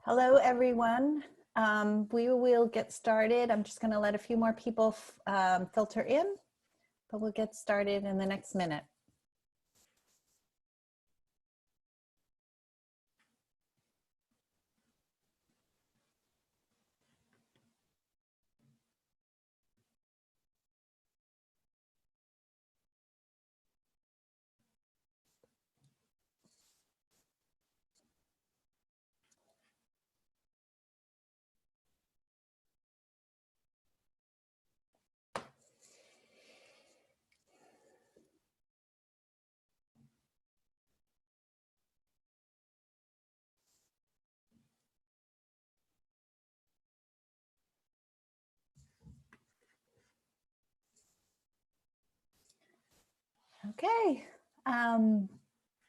Hello, everyone. We will get started. I'm just going to let a few more people filter in, but we'll get started in the next minute. Okay,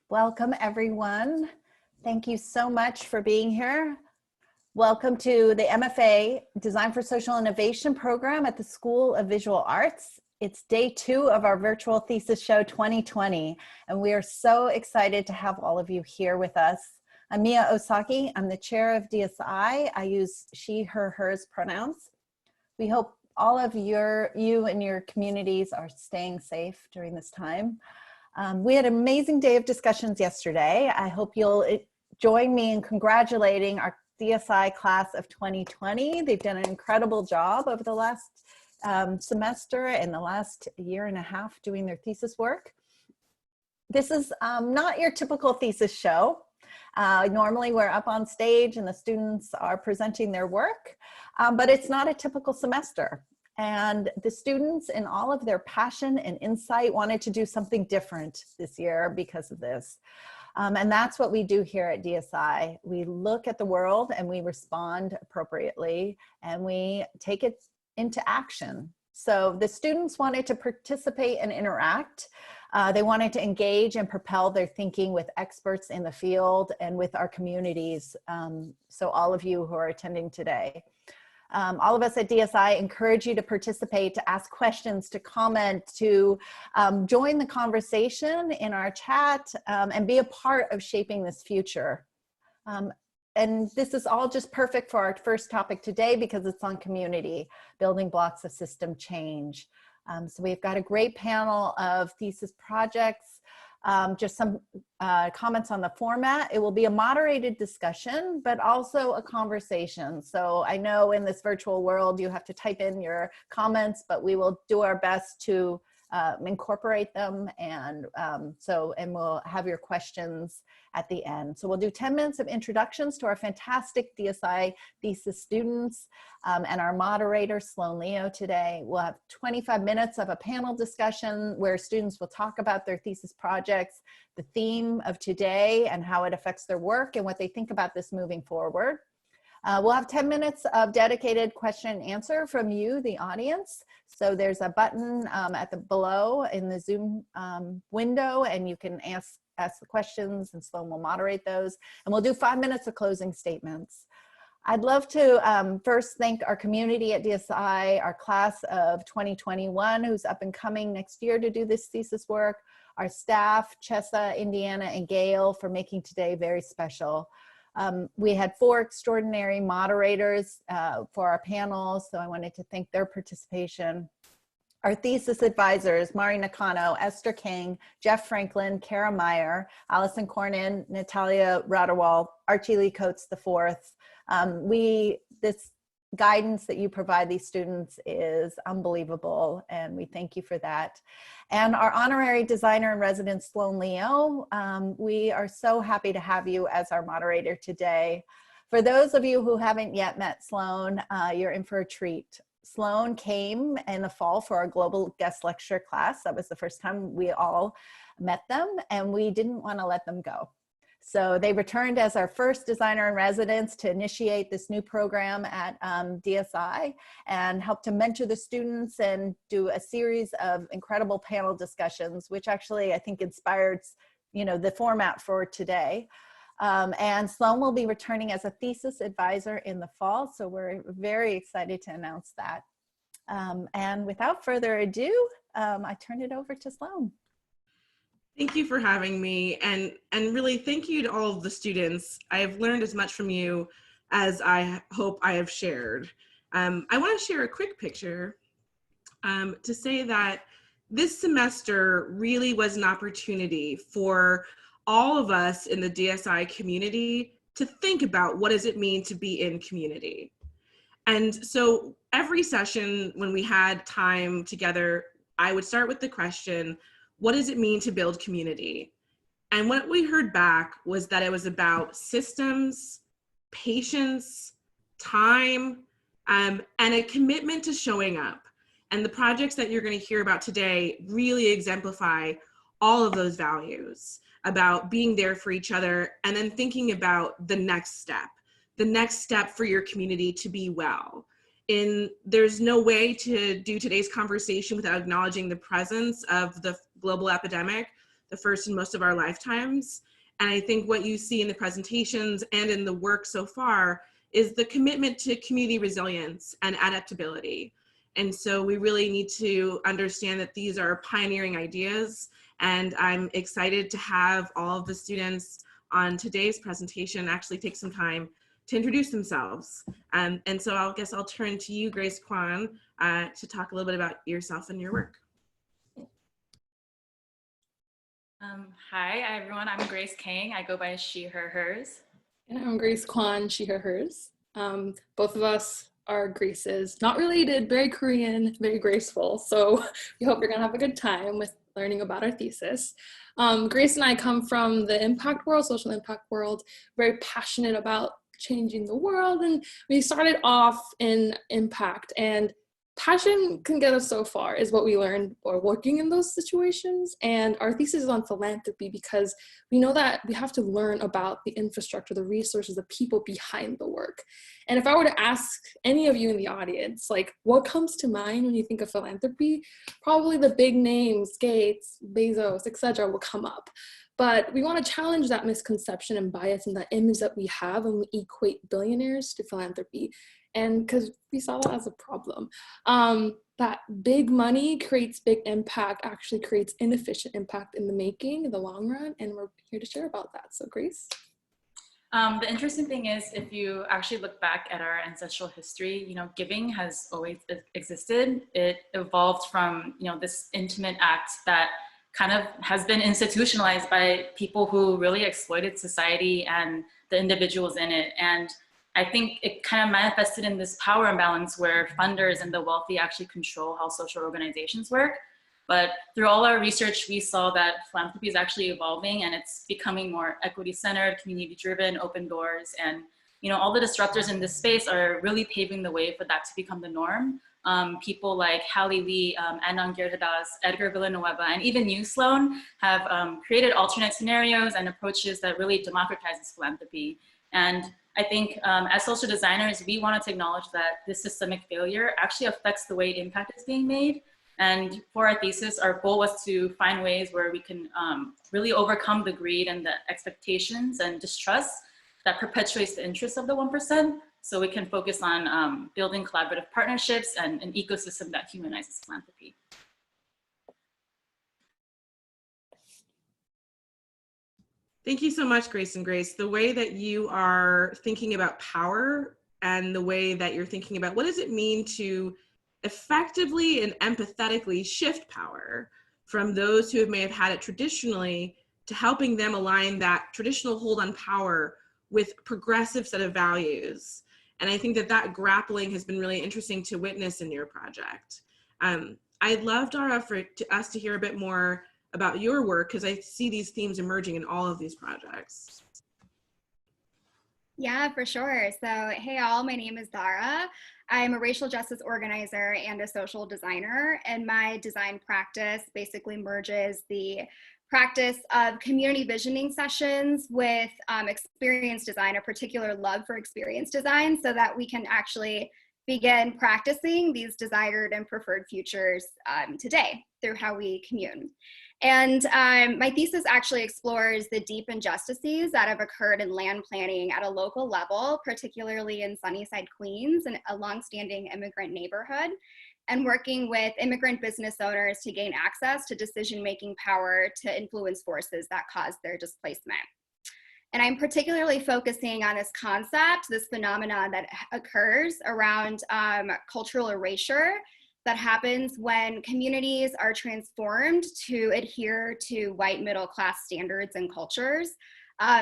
welcome everyone. Thank you so much for being here. Welcome to the MFA Design for Social Innovation program at the School of Visual Arts. It's day 2 of our virtual thesis show 2020, and we are so excited to have all of you here with us. I'm Mia Osaki. I'm the chair of DSI. I use she, her, hers pronouns. We hope all of you and your communities are staying safe during this time. We had an amazing day of discussions yesterday. I hope you'll join me in congratulating our DSI class of 2020. They've done an incredible job over the last semester and the last year and a half doing their thesis work. This is not your typical thesis show. Normally we're up on stage and the students are presenting their work, but it's not a typical semester. And the students, in all of their passion and insight, wanted to do something different this year because of this. And that's what we do here at DSI. We look at the world and we respond appropriately and we take it into action. So the students wanted to participate and interact. They wanted to engage and propel their thinking with experts in the field and with our communities. So all of you who are attending today. All of us at DSI encourage you to participate, to ask questions, to comment, to join the conversation in our chat, and be a part of shaping this future. And this is all just perfect for our first topic today because it's on community, building blocks of system change. So we've got a great panel of thesis projects. Just some comments on the format. It will be a moderated discussion, but also a conversation. So I know in this virtual world, you have to type in your comments, but we will do our best to incorporate them. And we'll have your questions at the end. So we'll do 10 minutes of introductions to our fantastic DSI thesis students and our moderator, Sloan Leo, today. We'll have 25 minutes of a panel discussion where students will talk about their thesis projects, the theme of today and how it affects their work and what they think about this moving forward. We'll have 10 minutes of dedicated question and answer from you, the audience. So there's a button below in the Zoom window, and you can ask the questions, and Sloan will moderate those. And we'll do 5 minutes of closing statements. I'd love to first thank our community at DSI, our class of 2021, who's up and coming next year to do this thesis work, our staff, Chessa, Indiana, and Gail, for making today very special. We had 4 extraordinary moderators for our panel, so I wanted to thank their participation. Our thesis advisors, Mari Nakano, Esther Kang, Jeff Franklin, Kara Meyer, Allison Cornyn, Natalia Radawal, Archie Lee Coates IV. This guidance that you provide these students is unbelievable, and we thank you for that. And our honorary designer in residence, Sloan Leo, we are so happy to have you as our moderator today. For those of you who haven't yet met Sloan, you're in for a treat. Sloan came in the fall for our global guest lecture class. That was the first time we all met them, and we didn't want to let them go. So they returned as our first designer in residence to initiate this new program at DSI and help to mentor the students and do a series of incredible panel discussions, which actually I think inspired, the format for today. And Sloan will be returning as a thesis advisor in the fall, so we're very excited to announce that. And without further ado, I turn it over to Sloan. Thank you for having me, and really thank you to all of the students. I've learned as much from you as I hope I have shared. I want to share a quick picture to say that this semester really was an opportunity for all of us in the DSI community to think about what does it mean to be in community. And so every session when we had time together, I would start with the question, what does it mean to build community? And what we heard back was that it was about systems, patience, time, and a commitment to showing up. And the projects that you're going to hear about today really exemplify all of those values about being there for each other and then thinking about the next step for your community to be well. There's no way to do today's conversation without acknowledging the presence of the global epidemic, the first in most of our lifetimes. And I think what you see in the presentations and in the work so far is the commitment to community resilience and adaptability. And so we really need to understand that these are pioneering ideas. And I'm excited to have all of the students on today's presentation actually take some time to introduce themselves. And so I guess I'll turn to you, Grace Kwon, to talk a little bit about yourself and your work. Hi, everyone. I'm Grace Kang. I go by she, her, hers. And I'm Grace Kwon, she, her, hers. Both of us are Graces, not related, very Korean, very graceful. So we hope you're gonna have a good time with learning about our thesis. Grace and I come from the impact world, social impact world, very passionate about changing the world. And we started off in impact, and passion can get us so far is what we learned while working in those situations. And our thesis is on philanthropy because we know that we have to learn about the infrastructure, the resources, the people behind the work. And if I were to ask any of you in the audience, like, what comes to mind when you think of philanthropy? Probably the big names, Gates, Bezos, etc. will come up. But we want to challenge that misconception and bias and that image that we have when we equate billionaires to philanthropy. And because we saw that as a problem. That big money creates big impact, actually creates inefficient impact in the making, in the long run, and we're here to share about that. So Grace? The interesting thing is, if you actually look back at our ancestral history, giving has always existed. It evolved from, this intimate act that kind of has been institutionalized by people who really exploited society and the individuals in it. And I think it kind of manifested in this power imbalance where funders and the wealthy actually control how social organizations work. But through all our research, we saw that philanthropy is actually evolving and it's becoming more equity-centered, community-driven, open doors. And all the disruptors in this space are really paving the way for that to become the norm. People like Hallie Lee, Anand Girhadas, Edgar Villanueva, and even you, Sloan, have created alternate scenarios and approaches that really democratizes philanthropy. And I think as social designers, we wanted to acknowledge that this systemic failure actually affects the way impact is being made. And for our thesis, our goal was to find ways where we can really overcome the greed and the expectations and distrust that perpetuates the interests of the 1%, so we can focus on building collaborative partnerships and an ecosystem that humanizes philanthropy. Thank you so much, Grace and Grace. The way that you are thinking about power and the way that you're thinking about what does it mean to effectively and empathetically shift power from those who may have had it traditionally to helping them align that traditional hold on power with progressive set of values. And I think that grappling has been really interesting to witness in your project. I'd love, Dhara, for us to hear a bit more about your work, because I see these themes emerging in all of these projects. Yeah, for sure. So, hey all, my name is Dhara. I'm a racial justice organizer and a social designer, and my design practice basically merges the practice of community visioning sessions with experience design, a particular love for experience design, so that we can actually begin practicing these desired and preferred futures today through how we commune. And my thesis actually explores the deep injustices that have occurred in land planning at a local level, particularly in Sunnyside, Queens, and a longstanding immigrant neighborhood, and working with immigrant business owners to gain access to decision-making power to influence forces that cause their displacement. And I'm particularly focusing on this concept, this phenomenon that occurs around cultural erasure that happens when communities are transformed to adhere to white middle class standards and cultures.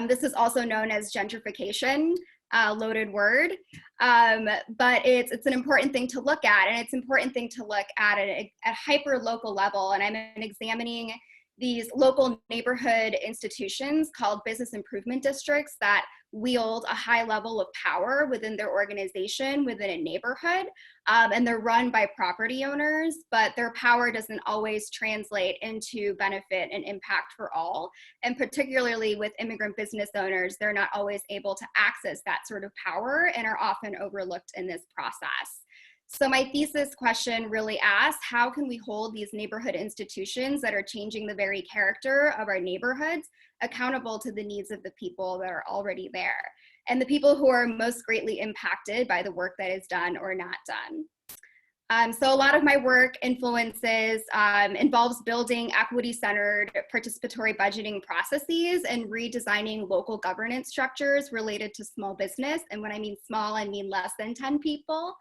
This is also known as gentrification, loaded word, but it's an important thing to look at, and it's an important thing to look at hyper local level. And I'm examining these local neighborhood institutions called business improvement districts that wield a high level of power within their organization, within a neighborhood, and they're run by property owners, but their power doesn't always translate into benefit and impact for all. And particularly with immigrant business owners, they're not always able to access that sort of power and are often overlooked in this process. So my thesis question really asks, how can we hold these neighborhood institutions that are changing the very character of our neighborhoods accountable to the needs of the people that are already there and the people who are most greatly impacted by the work that is done or not done? So a lot of my work involves building equity-centered participatory budgeting processes and redesigning local governance structures related to small business. And when I mean small, I mean less than 10 people.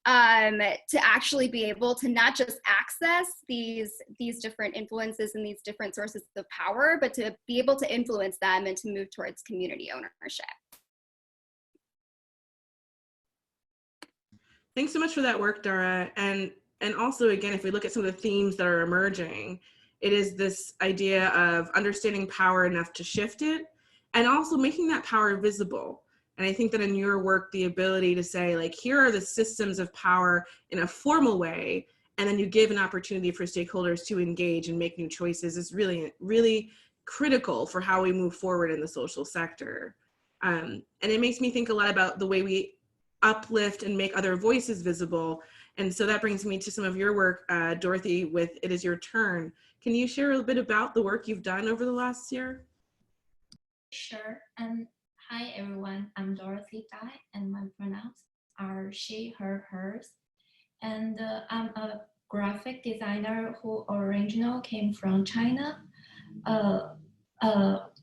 To actually be able to not just access these different influences and these different sources of power, but to be able to influence them and to move towards community ownership. Thanks so much for that work, Dhara. And also, again, if we look at some of the themes that are emerging, it is this idea of understanding power enough to shift it and also making that power visible. And I think that in your work, the ability to say, like, here are the systems of power in a formal way, and then you give an opportunity for stakeholders to engage and make new choices is really, really critical for how we move forward in the social sector. And it makes me think a lot about the way we uplift and make other voices visible. And so that brings me to some of your work, Dorothy, with It Is Your Turn. Can you share a little bit about the work you've done over the last year? Sure. Hi everyone, I'm Dorothy Dai, and my pronouns are she, her, hers. And I'm a graphic designer who originally came from China.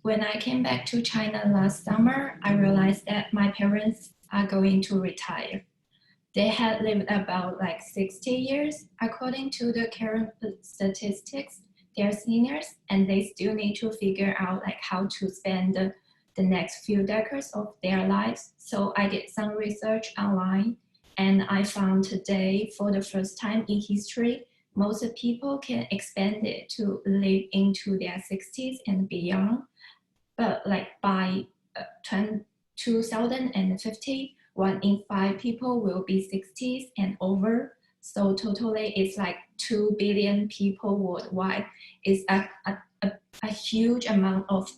When I came back to China last summer, I realized that my parents are going to retire. They had lived about like 60 years, according to the current statistics. They're seniors, and they still need to figure out like how to spend the next few decades of their lives. So I did some research online, and I found today, for the first time in history, most people can expand it to live into their 60s and beyond. But like by 2050, 1 in 5 people will be 60s and over. So totally it's like 2 billion people worldwide. It's a huge amount of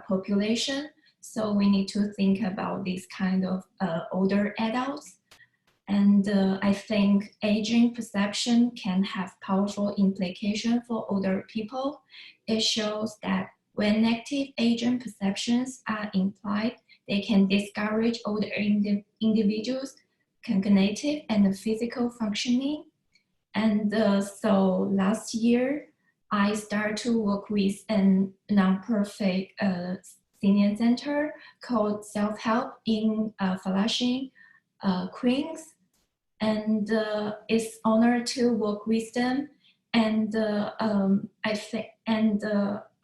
population. So we need to think about these kind of older adults. And I think aging perception can have powerful implications for older people. It shows that when negative aging perceptions are implied, they can discourage older individuals' cognitive and physical functioning. And so last year, I started to work with a non-profit senior center called Self-Help in Flushing, Queens. And it's honored to work with them. And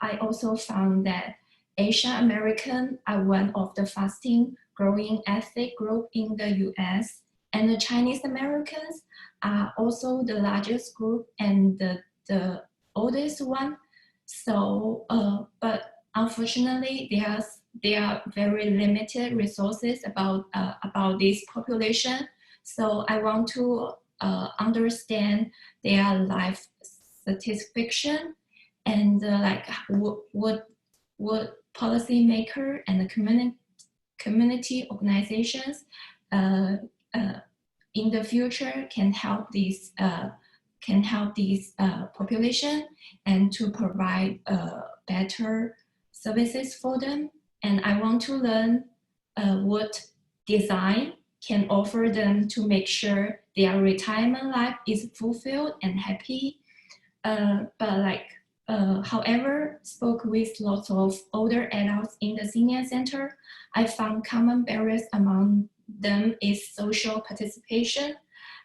I also found that Asian American are one of the fastest growing ethnic group in the US. And the Chinese Americans are also the largest group and the oldest one. So, but unfortunately, there are very limited resources about this population. So I want to understand their life satisfaction and like what policymaker and the community organizations in the future can help these population and to provide better services for them. And I want to learn what design can offer them to make sure their retirement life is fulfilled and happy. But like However, spoke with lots of older adults in the senior center, I found common barriers among them is social participation.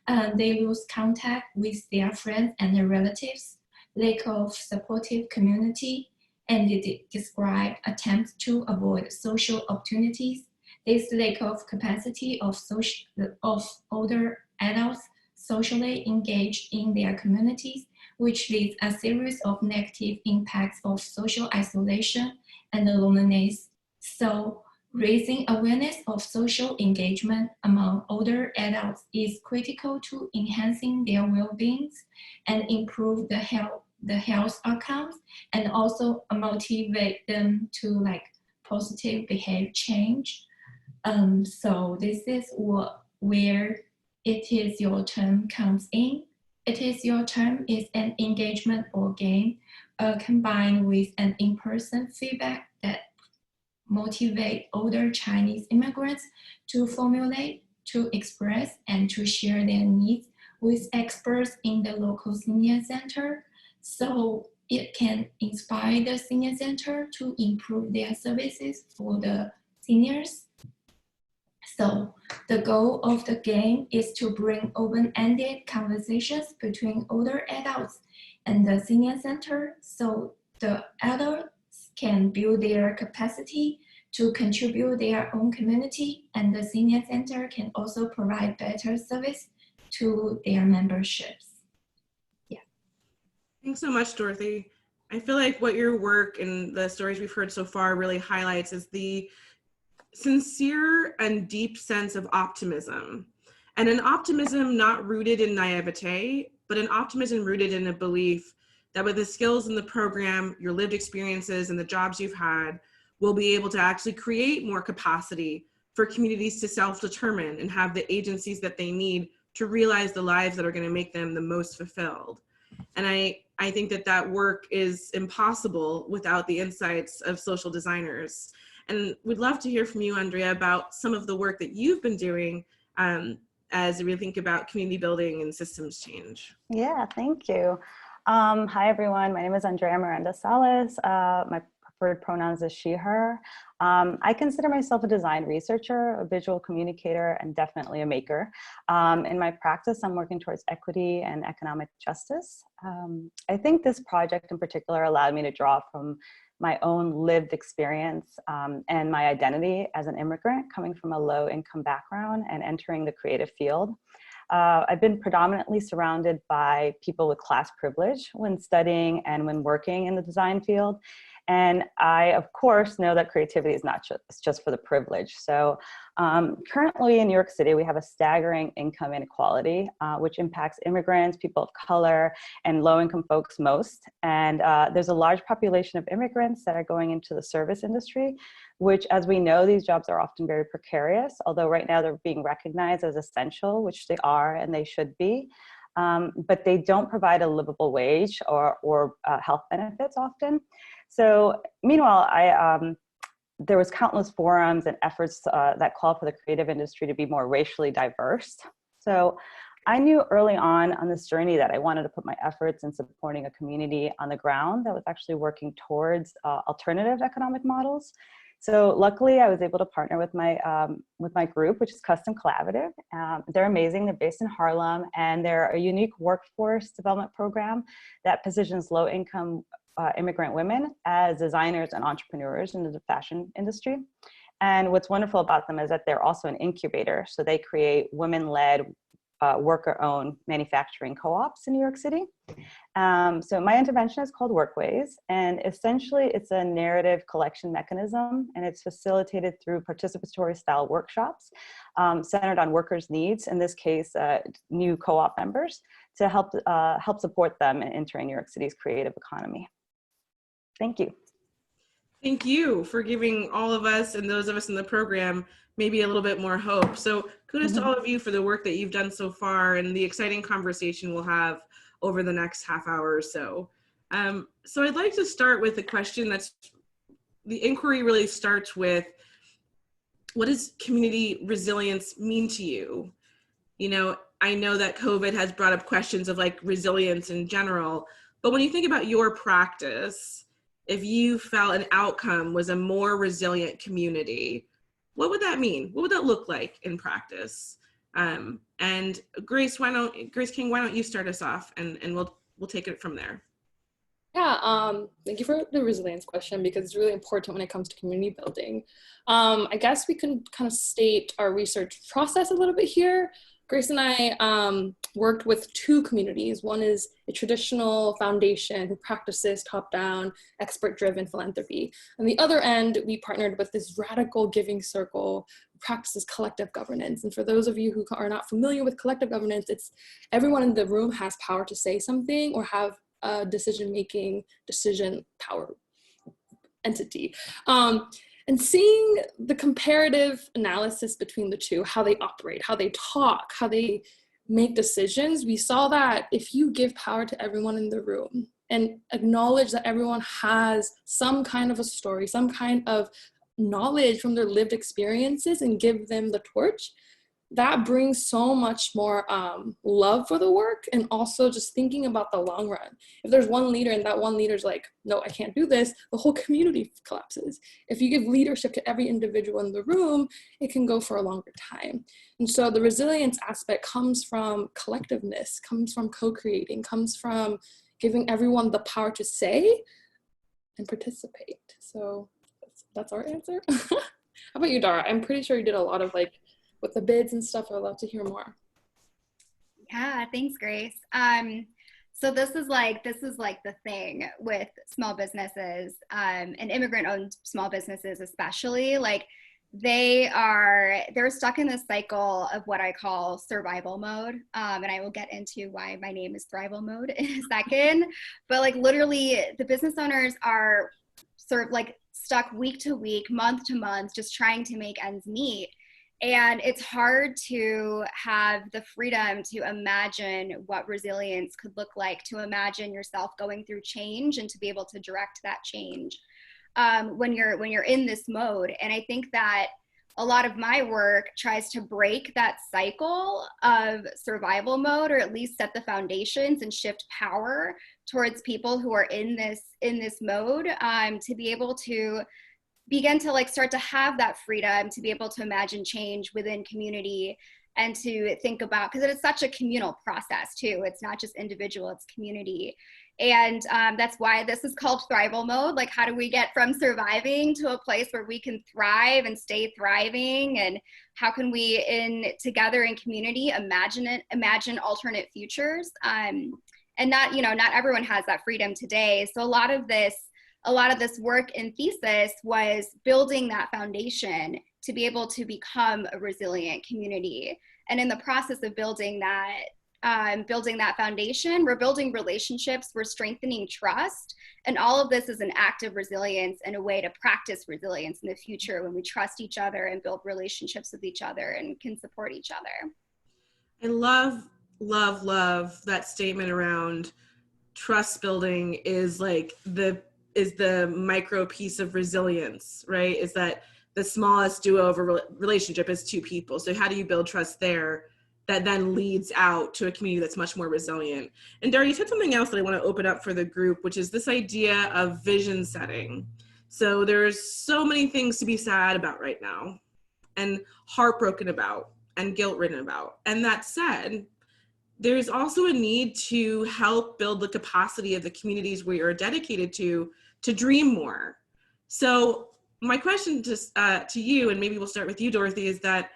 They lose contact with their friends and their relatives, lack of supportive community, and they describe attempts to avoid social opportunities. This lack of capacity of older adults socially engaged in their communities, which leads a series of negative impacts of social isolation and loneliness. So raising awareness of social engagement among older adults is critical to enhancing their well-being and improve the health outcomes, and also motivate them to like positive behavior change. So this is where it is your turn comes in. It is your turn is an engagement or game combined with an in-person feedback that motivate older Chinese immigrants to formulate, to express, and to share their needs with experts in the local senior center. So it can inspire the senior center to improve their services for the seniors. So the goal of the game is to bring open-ended conversations between older adults and the senior center, so the adults can build their capacity to contribute their own community, and the senior center can also provide better service to their memberships. Yeah. Thanks so much, Dorothy. I feel like what your work and the stories we've heard so far really highlights is the sincere and deep sense of optimism, and an optimism not rooted in naivete, but an optimism rooted in a belief that with the skills in the program, your lived experiences, and the jobs you've had, we'll be able to actually create more capacity for communities to self-determine and have the agencies that they need to realize the lives that are going to make them the most fulfilled. And I think that that work is impossible without the insights of social designers. And we'd love to hear from you, Andrea, about some of the work that you've been doing as we think about community building and systems change. Yeah, thank you. Hi, everyone. My name is Andrea Miranda Salas. My preferred pronouns is she, her. I consider myself a design researcher, a visual communicator, and definitely a maker. In my practice, I'm working towards equity and economic justice. I think this project in particular allowed me to draw from my own lived experience and my identity as an immigrant coming from a low income background and entering the creative field. I've been predominantly surrounded by people with class privilege when studying and when working in the design field. And I, of course, know that creativity is not just for the privileged. So currently in New York City, we have a staggering income inequality, which impacts immigrants, people of color, and low-income folks most. And there's a large population of immigrants that are going into the service industry, which, as we know, these jobs are often very precarious, although right now they're being recognized as essential, which they are and they should be. But they don't provide a livable wage or health benefits often. So meanwhile, there was countless forums and efforts that called for the creative industry to be more racially diverse. So I knew early on this journey that I wanted to put my efforts in supporting a community on the ground that was actually working towards alternative economic models. So luckily, I was able to partner with my group, which is Custom Collaborative. They're amazing. They're based in Harlem, and they're a unique workforce development program that positions low-income immigrant women as designers and entrepreneurs in the fashion industry. And what's wonderful about them is that they're also an incubator. So they create women-led, worker-owned manufacturing co-ops in New York City. So my intervention is called Workways, and essentially it's a narrative collection mechanism, and it's facilitated through participatory style workshops centered on workers' needs, in this case, new co-op members, to help support them in entering New York City's creative economy. Thank you. Thank you for giving all of us and those of us in the program maybe a little bit more hope. So kudos to all of you for the work that you've done so far and the exciting conversation we'll have over the next half hour or so. So I'd like to start with a question that's, the inquiry really starts with, what does community resilience mean to you? You know, I know that COVID has brought up questions of like resilience in general, But when you think about your practice, if you felt an outcome was a more resilient community, what would that mean? What would that look like in practice? And Grace King, why don't you start us off, and we'll take it from there. Yeah, thank you for the resilience question, because it's really important when it comes to community building. I guess we can kind of state our research process a little bit here. Grace and I worked with two communities. One is a traditional foundation who practices top-down, expert-driven philanthropy. On the other end, we partnered with this radical giving circle who practices collective governance. And for those of you who are not familiar with collective governance, it's everyone in the room has power to say something or have a decision power entity. And seeing the comparative analysis between the two, how they operate, how they talk, how they make decisions, we saw that if you give power to everyone in the room and acknowledge that everyone has some kind of a story, some kind of knowledge from their lived experiences, and give them the torch, that brings so much more love for the work, and also just thinking about the long run. If there's one leader and that one leader's like, no, I can't do this, the whole community collapses. If you give leadership to every individual in the room, it can go for a longer time. And so the resilience aspect comes from collectiveness, comes from co-creating, comes from giving everyone the power to say and participate. So that's our answer. How about you, Dhara? I'm pretty sure you did a lot of with the bids and stuff. I'd love to hear more. Yeah, thanks, Grace. So this is the thing with small businesses, and immigrant-owned small businesses especially. They're stuck in this cycle of what I call survival mode, and I will get into why my name is Thrival mode in a second. But literally, the business owners are stuck week to week, month to month, just trying to make ends meet. And it's hard to have the freedom to imagine what resilience could look like, to imagine yourself going through change and to be able to direct that change when you're in this mode. And I think that a lot of my work tries to break that cycle of survival mode, or at least set the foundations and shift power towards people who are in this mode, to be able to begin to start to have that freedom to be able to imagine change within community, and to think about, because it is such a communal process too. It's not just individual, it's community. And that's why this is called Thrival mode. How do we get from surviving to a place where we can thrive and stay thriving? And how can we together in community imagine alternate futures? And not everyone has that freedom today. So a lot of this work in Thesis was building that foundation to be able to become a resilient community. And in the process of building that foundation, we're building relationships, we're strengthening trust. And all of this is an act of resilience and a way to practice resilience in the future, when we trust each other and build relationships with each other and can support each other. I love that statement around trust building is the micro piece of resilience, right? Is that the smallest do-over relationship is two people. So how do you build trust there that then leads out to a community that's much more resilient? And Dhara, you said something else that I want to open up for the group, which is this idea of vision setting. So there's so many things to be sad about right now, and heartbroken about, and guilt-ridden about. And that said, there's also a need to help build the capacity of the communities we are dedicated to dream more. So my question to you, and maybe we'll start with you, Dorothy, is that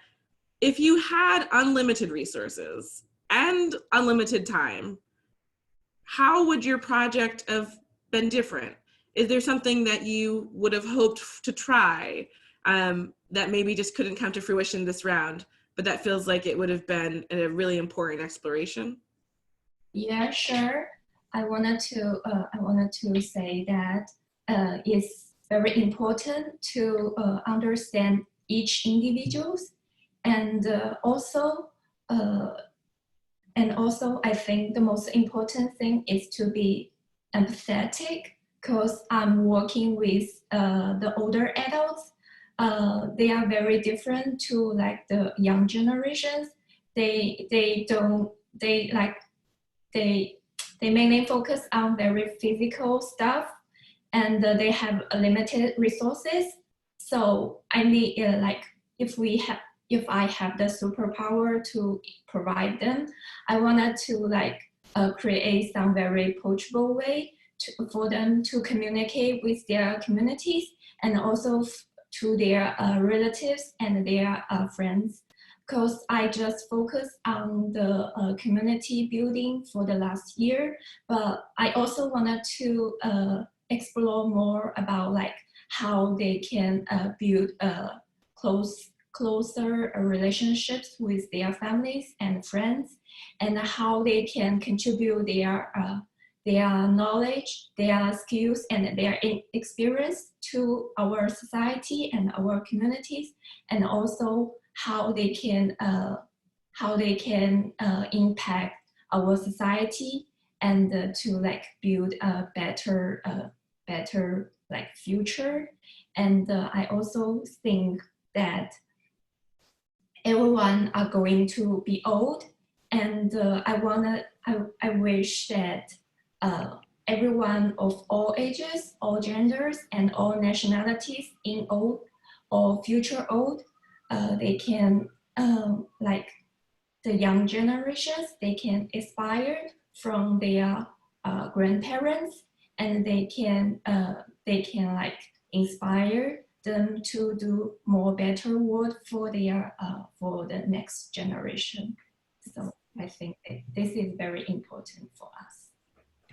if you had unlimited resources and unlimited time, how would your project have been different? Is there something that you would have hoped to try that maybe just couldn't come to fruition this round, but that feels like it would have been a really important exploration? Yeah, sure. I wanted to say that it's very important to understand each individuals, and also I think the most important thing is to be empathetic, because I'm working with the older adults. They are very different to the young generations. they mainly focus on very physical stuff, and they have limited resources. So I need like if I have the superpower to provide them, I wanted to like create some very approachable way for them to communicate with their communities, and also to their relatives and their friends. Because I just focused on the community building for the last year, but I also wanted to explore more about like how they can build closer relationships with their families and friends, and how they can contribute their knowledge, their skills, and their experience to our society and our communities, and also how they can impact our society, and to like build a better like future. And I also think that everyone are going to be old, and I wish that everyone of all ages, all genders, and all nationalities in old or future old, they can like the young generations, they can inspire from their grandparents, and they can like inspire them to do more better work for their for the next generation. So I think that this is very important for us.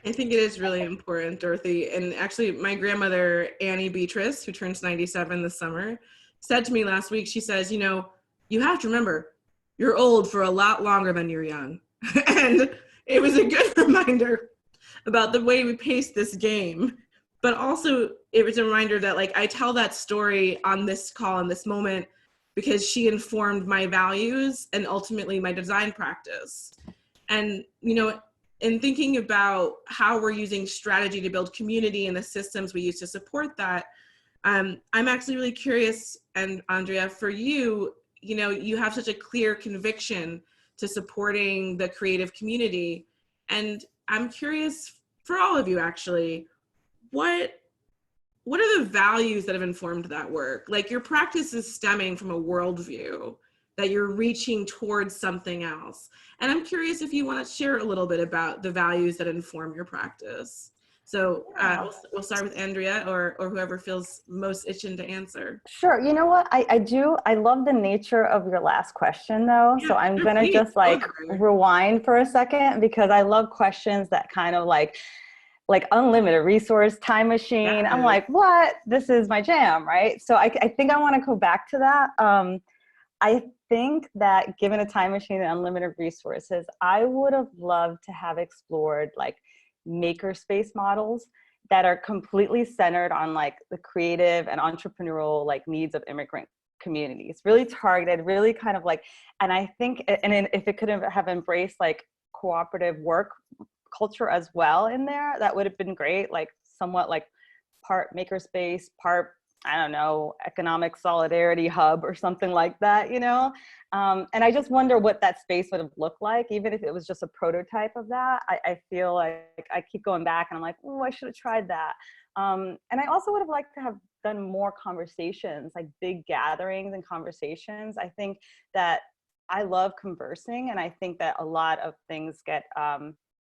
I think it is really important, Dorothy. And actually, my grandmother, Annie Beatrice, who turns 97 this summer, said to me last week, she says, you know, you have to remember, you're old for a lot longer than you're young. And it was a good reminder about the way we pace this game. But also, it was a reminder that, like, I tell that story on this call, in this moment, because she informed my values and ultimately my design practice. And, you know, in thinking about how we're using strategy to build community and the systems we use to support that, I'm actually really curious, and Andrea, for you, you know, you have such a clear conviction to supporting the creative community. And I'm curious for all of you, actually, what are the values that have informed that work? Like, your practice is stemming from a worldview that you're reaching towards something else. And I'm curious if you want to share a little bit about the values that inform your practice. So we'll start with Andrea, or whoever feels most itching to answer. Sure. You know what? I love the nature of your last question though. Yeah, so I'm going to just like rewind for a second, because I love questions that kind of like unlimited resource, time machine. Yeah. I'm like, what? This is my jam, right? So I think I want to go back to that. I think that given a time machine and unlimited resources, I would have loved to have explored like makerspace models that are completely centered on like the creative and entrepreneurial like needs of immigrant communities, really targeted, really kind of like, and I think, and if it could have embraced like cooperative work culture as well in there, that would have been great, like somewhat like part makerspace, part, I don't know, economic solidarity hub or something like that, you know? And I just wonder what that space would have looked like, even if it was just a prototype of that. I feel like I keep going back and I'm like, oh, I should have tried that. And I also would have liked to have done more conversations, like big gatherings and conversations. I think that I love conversing, and I think that a lot of things get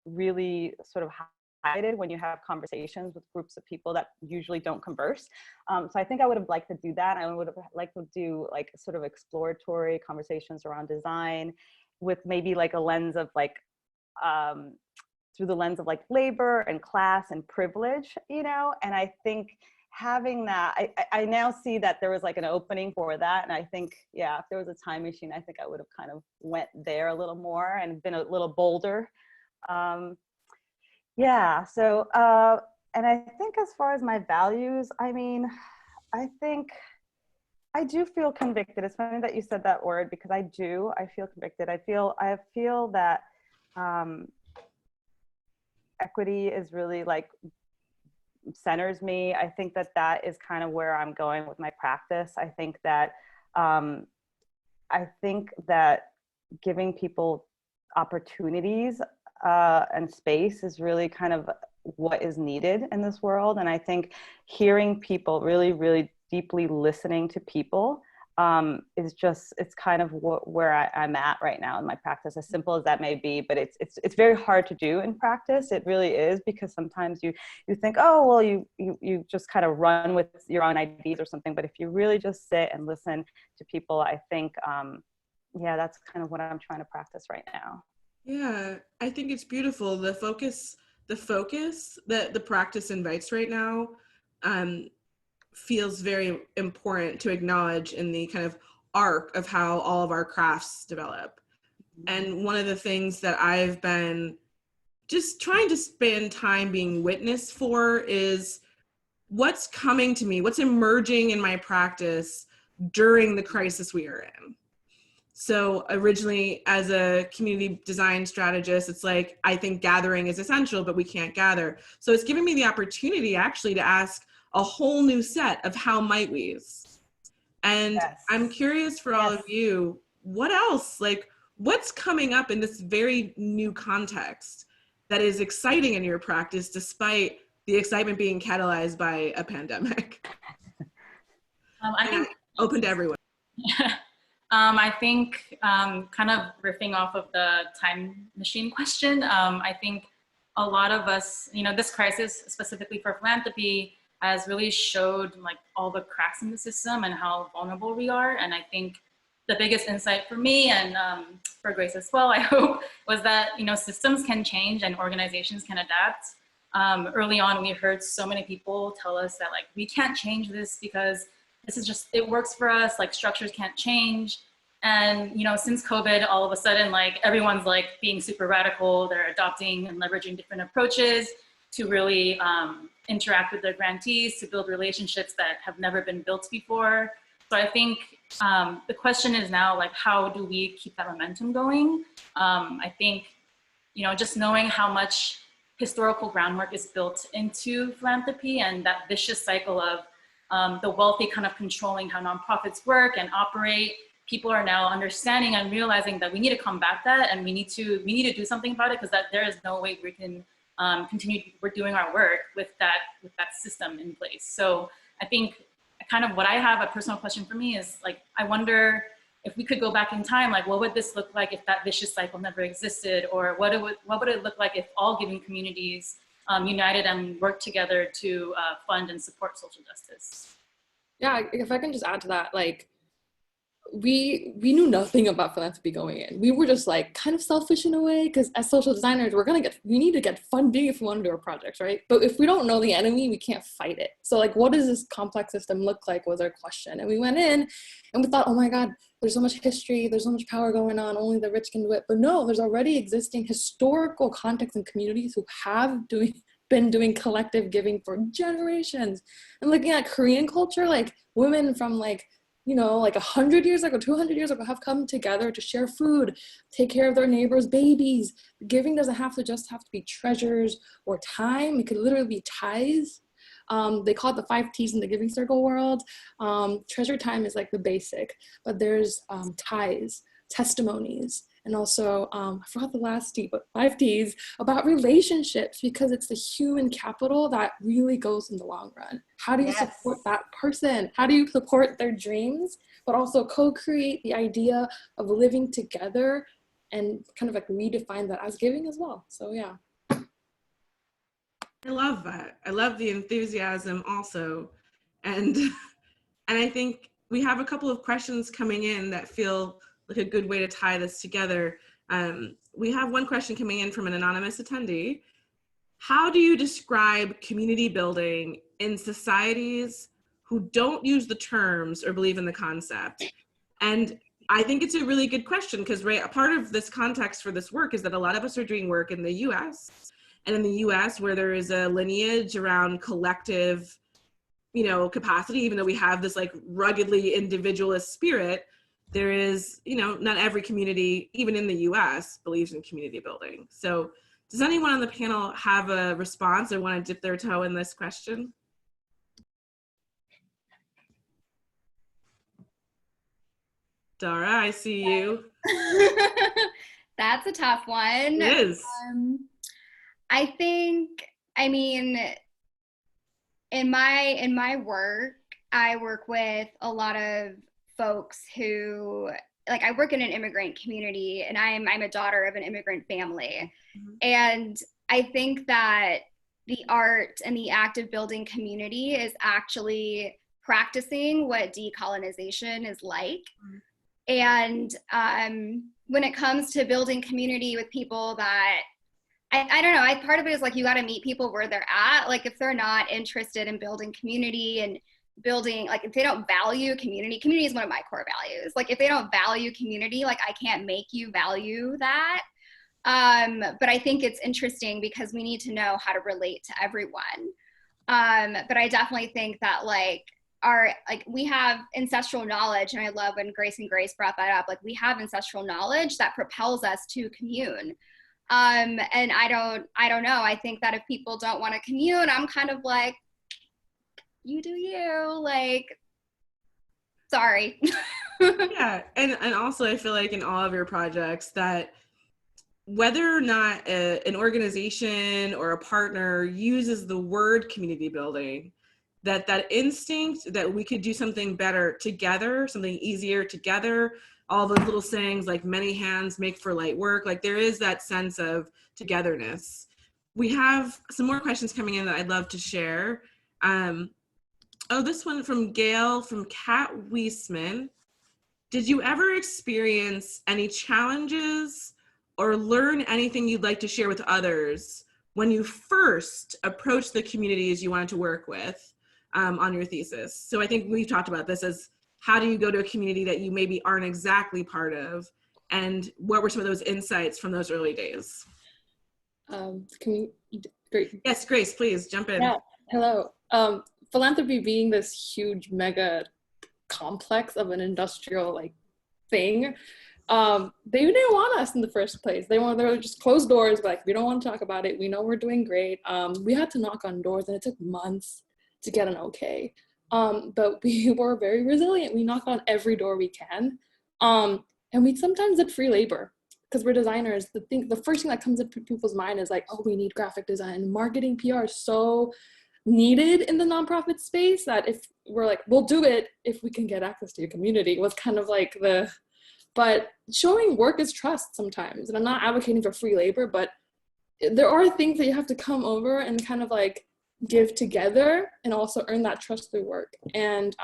really sort of highlighted when you have conversations with groups of people that usually don't converse. So I think I would have liked to do that. I would have liked to do like sort of exploratory conversations around design with maybe like a lens of like, through the lens of like labor and class and privilege, you know? And I think having that, I now see that there was like an opening for that. And I think, yeah, if there was a time machine, I think I would have kind of went there a little more and been a little bolder. Yeah, so, and I think as far as my values, I mean, I think I do feel convicted. It's funny that you said that word, because I feel convicted. I feel that equity is really like centers me. I think that is kind of where I'm going with my practice. I think that giving people opportunities and space is really kind of what is needed in this world. And I think hearing people, really, really deeply listening to people is just, it's kind of where I'm at right now in my practice, as simple as that may be, but it's very hard to do in practice. It really is, because sometimes you think, oh, well, you just kind of run with your own ideas or something. But if you really just sit and listen to people, I think, yeah, that's kind of what I'm trying to practice right now. Yeah, I think it's beautiful. The focus that the practice invites right now feels very important to acknowledge in the kind of arc of how all of our crafts develop. And one of the things that I've been just trying to spend time being witness for is what's coming to me, what's emerging in my practice during the crisis we are in. So originally, as a community design strategist, it's like, I think gathering is essential, but we can't gather. So it's giving me the opportunity actually to ask a whole new set of how might we's. And Yes. I'm curious for all of you, what else, like what's coming up in this very new context that is exciting in your practice, despite the excitement being catalyzed by a pandemic? I think open to everyone. I think kind of riffing off of the time machine question, I think a lot of us, this crisis specifically for philanthropy has really showed like all the cracks in the system and how vulnerable we are. And I think the biggest insight for me and for Grace as well, I hope, was that, systems can change and organizations can adapt. Early on, we heard so many people tell us that like, we can't change this because this is just, it works for us, like structures can't change. And, since COVID, all of a sudden, like everyone's like being super radical. They're adopting and leveraging different approaches to really interact with their grantees, to build relationships that have never been built before. So I think the question is now, like, how do we keep that momentum going? I think, just knowing how much historical groundwork is built into philanthropy and that vicious cycle of the wealthy kind of controlling how nonprofits work and operate. People are now understanding and realizing that we need to combat that, and we need to do something about it, because that there is no way we can continue. We're doing our work with that system in place. So I think kind of what I have, a personal question for me is like, I wonder if we could go back in time, like what would this look like if that vicious cycle never existed, or what would it look like if all giving communities united and worked together to fund and support social justice? Yeah, if I can just add to that, like we knew nothing about philanthropy going in. We were just like kind of selfish in a way, because as social designers, we need to get funding if we want to do our projects, right? But if we don't know the enemy, we can't fight it. So like, what does this complex system look like was our question. And we went in and we thought, oh my God, there's so much history, there's so much power going on, only the rich can do it. But no, there's already existing historical context and communities who have been doing collective giving for generations. And looking at Korean culture, like women from like 100 years ago, 200 years ago have come together to share food, take care of their neighbors' babies. Giving doesn't have to be treasures or time. It could literally be ties. They call it the 5 T's in the giving circle world. Treasure time is like the basic, but there's ties, testimonies, and also, I forgot the last T, but 5 T's about relationships, because it's the human capital that really goes in the long run. How do you support that person? How do you support their dreams, but also co-create the idea of living together and kind of like redefine that as giving as well? So yeah. I love that. I love the enthusiasm also. And I think we have a couple of questions coming in that feel like a good way to tie this together. We have one question coming in from an anonymous attendee. How do you describe community building in societies who don't use the terms or believe in the concept? And I think it's a really good question, because a part of this context for this work is that a lot of us are doing work in the US. And in the US, where there is a lineage around collective, capacity, even though we have this like ruggedly individualist spirit, there is, not every community, even in the US, believes in community building. So does anyone on the panel have a response or want to dip their toe in this question? Dhara, I see you. That's a tough one. It is. I think, I mean, in my work, I work with a lot of folks who, like, I work in an immigrant community, and I'm a daughter of an immigrant family. Mhm. And I think that the art and the act of building community is actually practicing what decolonization is like. And when it comes to building community with people that, I don't know, part of it is like, you got to meet people where they're at. Like, if they're not interested in building community and building, like, if they don't value community is one of my core values. Like, if they don't value community, like, I can't make you value that. But I think it's interesting because we need to know how to relate to everyone. But I definitely think that, like, we have ancestral knowledge, and I love when Grace brought that up. Like, we have ancestral knowledge that propels us to commune. And I don't know. I think that if people don't want to commune, I'm kind of like, you do you, like, sorry. Yeah, and also I feel like in all of your projects that whether or not an organization or a partner uses the word community building, that instinct that we could do something better together, something easier together, all those little sayings like many hands make for light work, like there is that sense of togetherness. We have some more questions coming in that I'd love to share. This one from Gail from Kat Wiesman. Did you ever experience any challenges or learn anything you'd like to share with others when you first approached the communities you wanted to work with on your thesis? So I think we've talked about this as how do you go to a community that you maybe aren't exactly part of, and what were some of those insights from those early days? Great. Yes, Grace, please jump in. Yeah, hello. Philanthropy being this huge mega complex of an industrial like thing, they didn't want us in the first place. They were just closed doors, like, we don't want to talk about it. We know we're doing great. We had to knock on doors, and it took months to get an okay. But we were very resilient. We knocked on every door we can. And we sometimes did free labor because we're designers. The first thing that comes into people's mind is like, oh, we need graphic design. Marketing, PR is so needed in the nonprofit space that if we're like, we'll do it if we can get access to your community, was kind of like but showing work is trust sometimes. And I'm not advocating for free labor, but there are things that you have to come over and kind of like give together and also earn that trust through work. And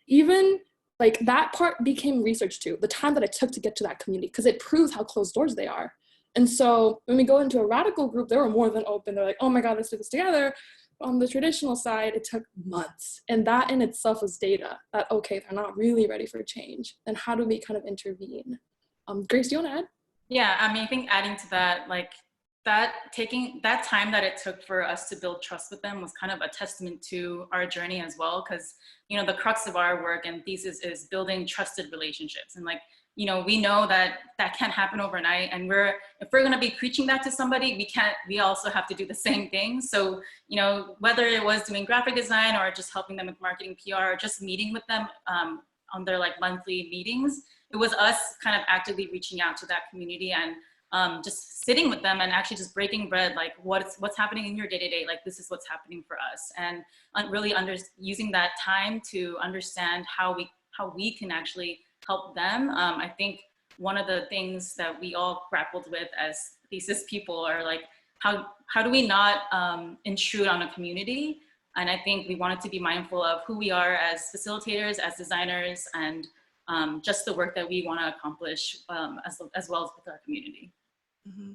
even like that part became research too, the time that it took to get to that community, because it proves how closed doors they are. And so when we go into a radical group, they were more than open. They're like, oh my God, let's do this together. On the traditional side, it took months. And that in itself is data that, okay, they're not really ready for change. Then how do we kind of intervene? Grace, do you want to add? Yeah, I mean, I think adding to that, like taking that time that it took for us to build trust with them was kind of a testament to our journey as well. Because, you know, the crux of our work and thesis is building trusted relationships. And like, you know, we know that can't happen overnight. And if we're going to be preaching that to somebody, we also have to do the same thing. So, you know, whether it was doing graphic design or just helping them with marketing, PR, or just meeting with them on their like monthly meetings, it was us kind of actively reaching out to that community and just sitting with them and actually just breaking bread, like what's happening in your day-to-day, like this is what's happening for us. And really using that time to understand how we can actually help them. I think one of the things that we all grappled with as thesis people are like, how do we not intrude on a community? And I think we wanted to be mindful of who we are as facilitators, as designers, and just the work that we want to accomplish as well as with our community. Mm-hmm.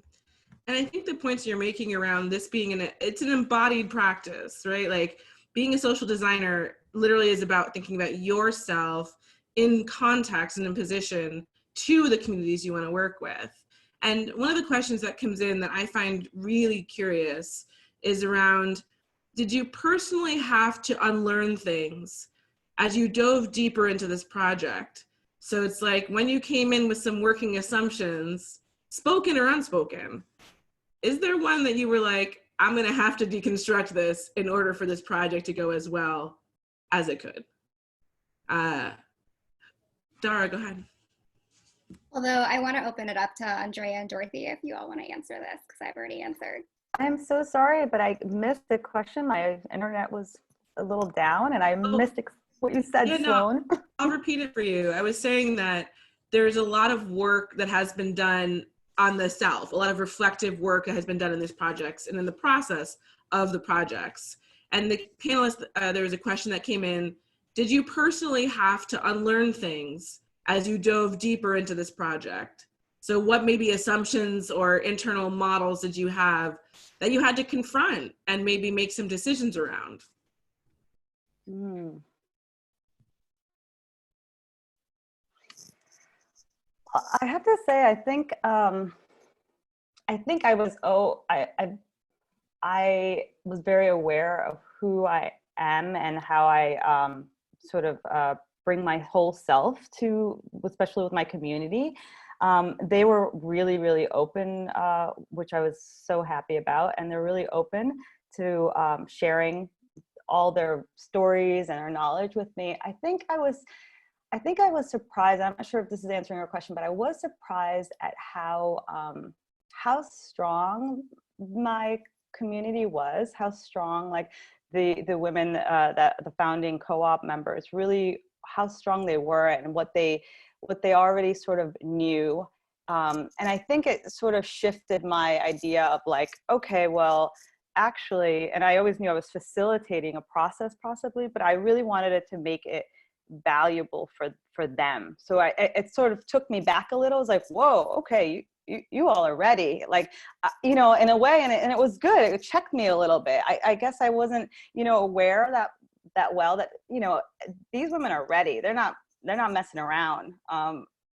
And I think the points you're making around this being it's an embodied practice, right? Like being a social designer literally is about thinking about yourself in context and in position to the communities you want to work with. And one of the questions that comes in that I find really curious is around, did you personally have to unlearn things as you dove deeper into this project? So it's like when you came in with some working assumptions, spoken or unspoken, is there one that you were like, I'm going to have to deconstruct this in order for this project to go as well as it could? Dhara, go ahead. Although I want to open it up to Andrea and Dorothy if you all want to answer this, because I've already answered. I'm so sorry, but I missed the question. My internet was a little down and I missed what you said, Yeah, Sloan. no, I'll repeat it for you. I was saying that there's a lot of work that has been done on the self, a lot of reflective work that has been done in these projects and in the process of the projects. And the panelists, there was a question that came in, did you personally have to unlearn things as you dove deeper into this project? So what maybe assumptions or internal models did you have that you had to confront and maybe make some decisions around? I have to say, I think I was I was very aware of who I am and how I sort of bring my whole self to, especially with my community. They were really, really open, which I was so happy about, and they're really open to sharing all their stories and their knowledge with me. I think I was surprised. I'm not sure if this is answering your question, but I was surprised at how strong my community was, how strong like the women that the founding co-op members, really how strong they were and what they already sort of knew. And I think it sort of shifted my idea of like, okay, well, actually, and I always knew I was facilitating a process possibly, but I really wanted it to make it valuable for them. So it sort of took me back a little. I was like, whoa, okay, you all are ready, like, you know, in a way, and it was good. It checked me a little bit. I guess I wasn't, you know, aware that well that, you know, these women are ready. They're not messing around.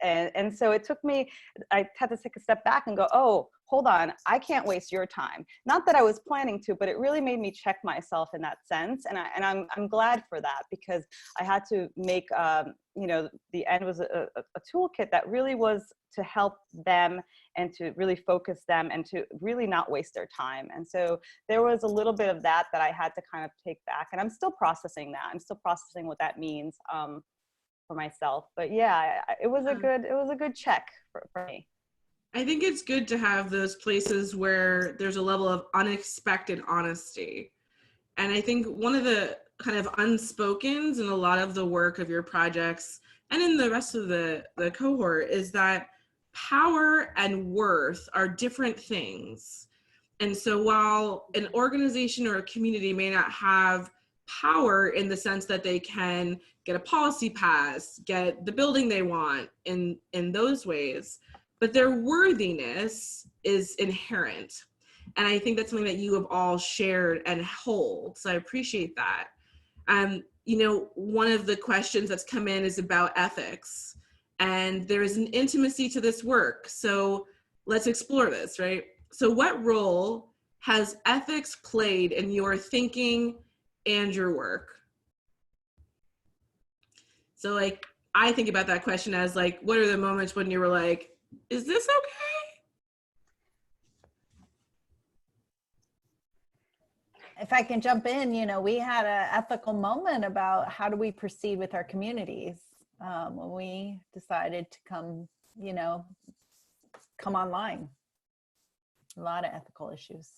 And so it took me, I had to take a step back and go, oh, hold on, I can't waste your time. Not that I was planning to, but it really made me check myself in that sense. And I'm glad for that, because I had to make, you know, the end was a toolkit that really was to help them and to really focus them and to really not waste their time. And so there was a little bit of that I had to kind of take back, and I'm still processing that. I'm still processing what that means for myself. But yeah, it was a good check for me. I think it's good to have those places where there's a level of unexpected honesty. And I think one of the kind of unspokens in a lot of the work of your projects and in the rest of the cohort is that power and worth are different things. And so while an organization or a community may not have power in the sense that they can get a policy passed, get the building they want in those ways, but their worthiness is inherent. And I think that's something that you have all shared and hold. So I appreciate that. You know, one of the questions that's come in is about ethics. And there is an intimacy to this work. So let's explore this, right? So what role has ethics played in your thinking and your work? So like, I think about that question as like, what are the moments when you were like, is this okay? If I can jump in, you know, we had an ethical moment about how do we proceed with our communities when we decided to come online. A lot of ethical issues.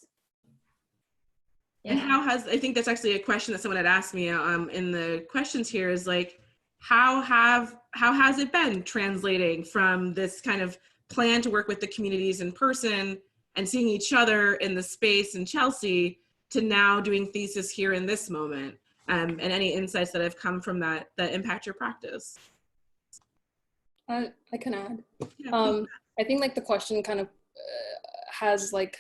And how has, I think that's actually a question that someone had asked me in the questions here is like, how has it been translating from this kind of plan to work with the communities in person and seeing each other in the space in Chelsea to now doing Thesis here in this moment, and any insights that have come from that impact your practice? I can add. Yeah, I think like the question kind of has like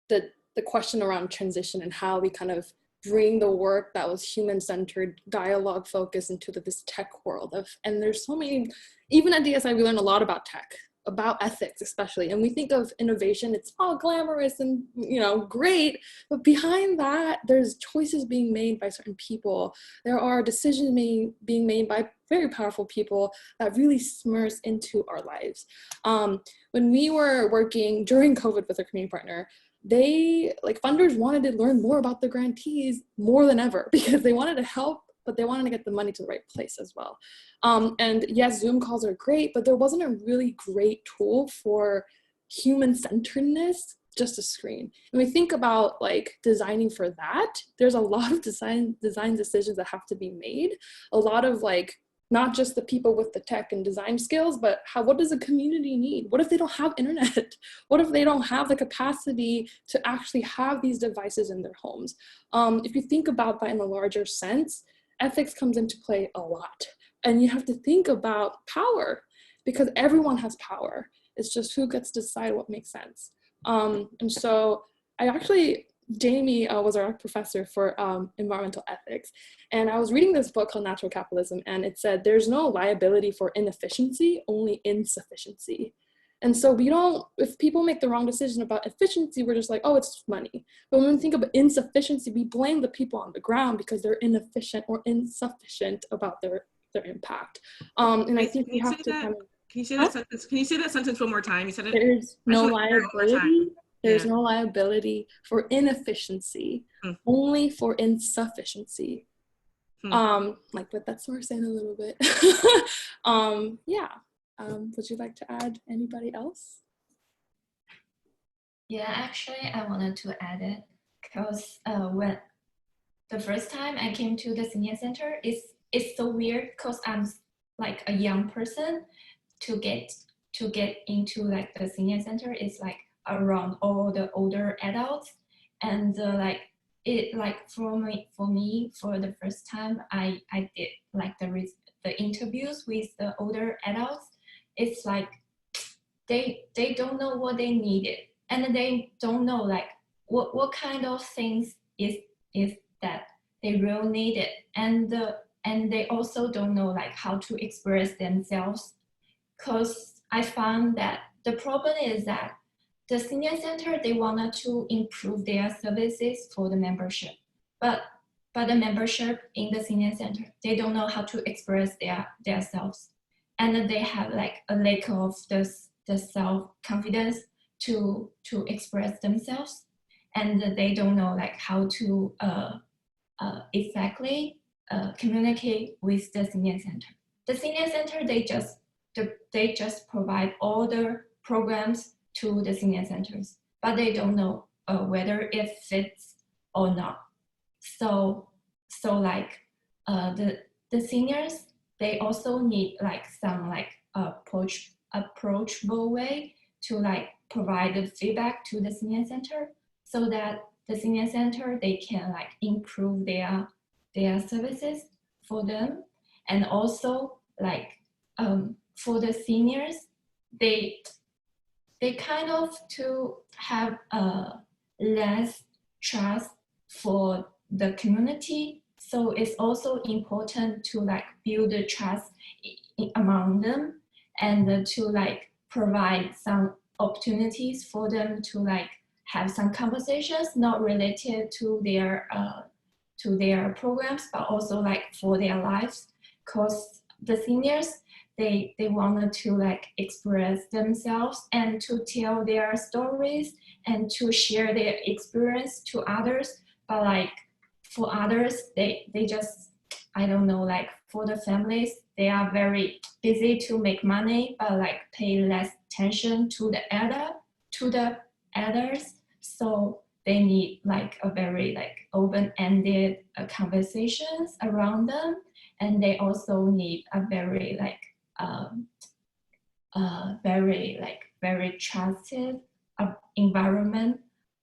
the question around transition and how we kind of bring the work that was human-centered, dialogue focused into this tech world and there's so many, even at DSI we learn a lot about tech, about ethics especially, and we think of innovation, it's all glamorous and, you know, great, but behind that there's choices being made by certain people. There are decisions being made by very powerful people that really smurs into our lives. When we were working during COVID with our community partner, they, like, funders wanted to learn more about the grantees more than ever because they wanted to help but they wanted to get the money to the right place as well. And yes, Zoom calls are great, but there wasn't a really great tool for human-centeredness, just a screen. And we think about like designing for that, there's a lot of design decisions that have to be made. A lot of like, not just the people with the tech and design skills, but what does the community need? What if they don't have internet? What if they don't have the capacity to actually have these devices in their homes? If you think about that in a larger sense, ethics comes into play a lot. And you have to think about power, because everyone has power. It's just who gets to decide what makes sense. And so Jamie was our professor for environmental ethics. And I was reading this book called Natural Capitalism, and it said there's no liability for inefficiency, only insufficiency. And so if people make the wrong decision about efficiency, we're just like, oh, it's money. But when we think about insufficiency, we blame the people on the ground because they're inefficient or insufficient about their impact. And I think we have to kind of... Can you say that sentence? Can you say that sentence one more time? You said it. There's no liability. There's no liability for inefficiency, only for insufficiency. But that's what we're saying a little bit. Would you like to add anybody else? Yeah, actually, I wanted to add it because when the first time I came to the senior center, it's so weird because I'm like a young person. To get into like the senior center is like around all the older adults, and for me for the first time I did like the interviews with the older adults. It's like they don't know what they needed, and they don't know like what kind of things is that they really needed, and they also don't know like how to express themselves. Because I found that the problem is that the senior center, they wanted to improve their services for the membership, but the membership in the senior center, they don't know how to express their selves, and they have like a lack of the self-confidence to express themselves, and they don't know like how to exactly communicate with the senior center. The senior center, they just provide all the programs to the senior centers, but they don't know whether it fits or not. So like the seniors, they also need like some like approachable way to like provide the feedback to the senior center, so that the senior center, they can like improve their services for them. And also like for the seniors, they kind of to have less trust for the community. So it's also important to like build the trust among them, and to like provide some opportunities for them to like have some conversations not related to their programs, but also like for their lives. Because the seniors, they wanted to like express themselves and to tell their stories and to share their experience to others. But like for others, they just, I don't know, like for the families, they are very busy to make money, but like pay less attention to the others. So they need like a very like open-ended conversations around them. And they also need a very like very trusted environment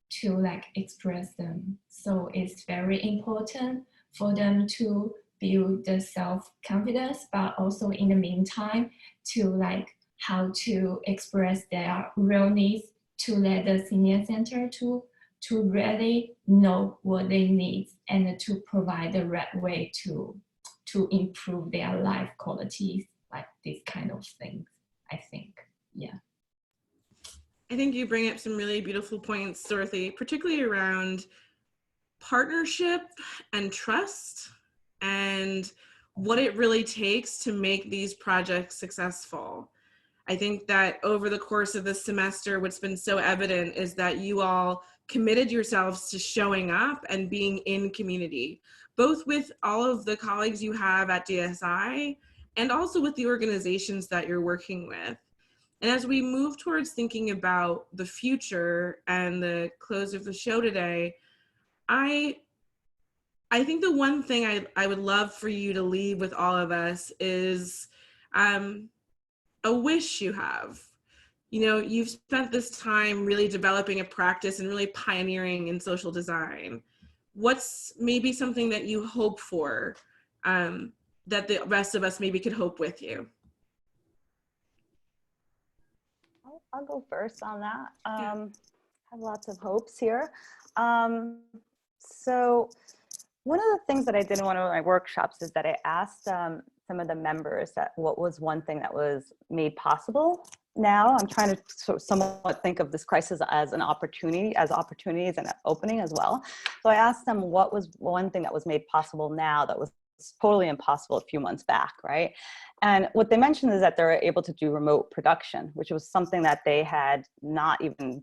to like express them. So it's very important for them to build the self-confidence, but also in the meantime to like how to express their real needs, to let the senior center to really know what they need and to provide the right way to improve their life qualities, like this kind of things, I think. Yeah. I think you bring up some really beautiful points, Dorothy, particularly around partnership and trust and what it really takes to make these projects successful. I think that over the course of this semester, what's been so evident is that you all committed yourselves to showing up and being in community, both with all of the colleagues you have at DSI and also with the organizations that you're working with. And as we move towards thinking about the future and the close of the show today, I think the one thing I would love for you to leave with all of us is a wish you have. You know, you've spent this time really developing a practice and really pioneering in social design. What's maybe something that you hope for that the rest of us maybe could hope with you? I'll go first on that. Have lots of hopes here. So one of the things that I did in one of my workshops is that I asked some of the members that what was one thing that was made possible. Now I'm trying to somewhat think of this crisis as an opportunity, as opportunities and an opening as well. So I asked them what was one thing that was made possible now that was totally impossible a few months back, right? And what they mentioned is that they're able to do remote production, which was something that they had not even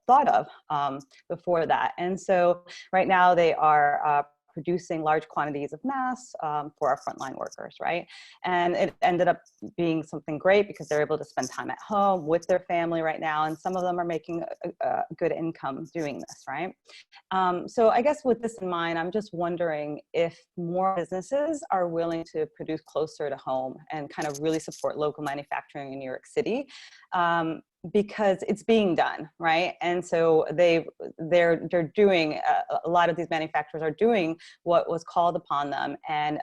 thought of before that. And so right now they are producing large quantities of masks for our frontline workers, right? And it ended up being something great because they're able to spend time at home with their family right now, and some of them are making a good income doing this, right? So I guess with this in mind, I'm just wondering if more businesses are willing to produce closer to home and kind of really support local manufacturing in New York City. Because it's being done, right? And so they're doing, a lot of these manufacturers are doing what was called upon them. And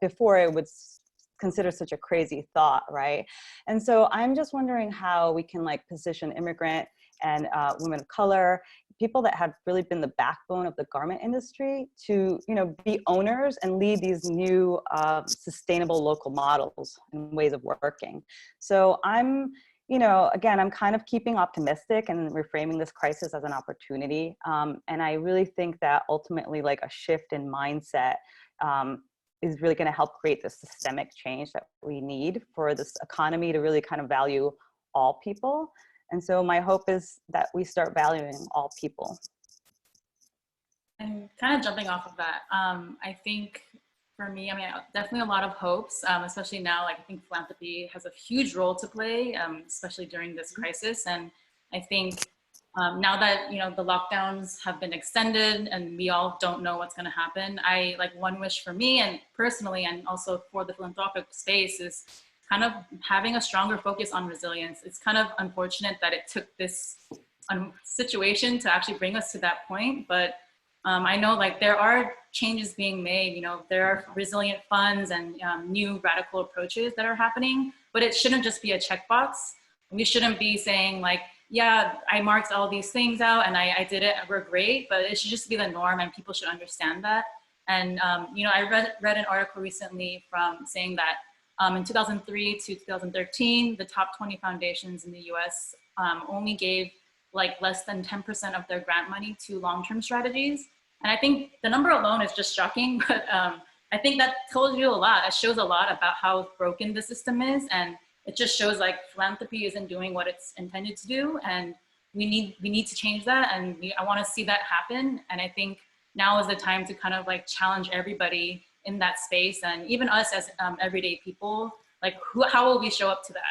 before it was considered such a crazy thought, right? And so I'm just wondering how we can like position immigrant and women of color, people that have really been the backbone of the garment industry to, you know, be owners and lead these new sustainable local models and ways of working. So you know, again, I'm kind of keeping optimistic and reframing this crisis as an opportunity. And I really think that ultimately like a shift in mindset is really gonna help create the systemic change that we need for this economy to really kind of value all people. And so my hope is that we start valuing all people. And kind of jumping off of that, I think for me, I mean, definitely a lot of hopes, especially now, like I think philanthropy has a huge role to play, especially during this crisis. And I think now that, you know, the lockdowns have been extended and we all don't know what's gonna happen, I like one wish for me and personally, and also for the philanthropic space is kind of having a stronger focus on resilience. It's kind of unfortunate that it took this situation to actually bring us to that point, but I know like there are changes being made, you know, there are resilient funds and new radical approaches that are happening, but it shouldn't just be a checkbox. We shouldn't be saying like, yeah, I marked all these things out and I did it, we're great, but it should just be the norm and people should understand that. And, you know, I read an article recently from saying that in 2003 to 2013, the top 20 foundations in the US only gave like less than 10% of their grant money to long-term strategies. And I think the number alone is just shocking, but I think that tells you a lot. It shows a lot about how broken the system is. And it just shows like philanthropy isn't doing what it's intended to do. And we need to change that. And I want to see that happen. And I think now is the time to kind of like challenge everybody in that space. And even us as everyday people, like how will we show up to that?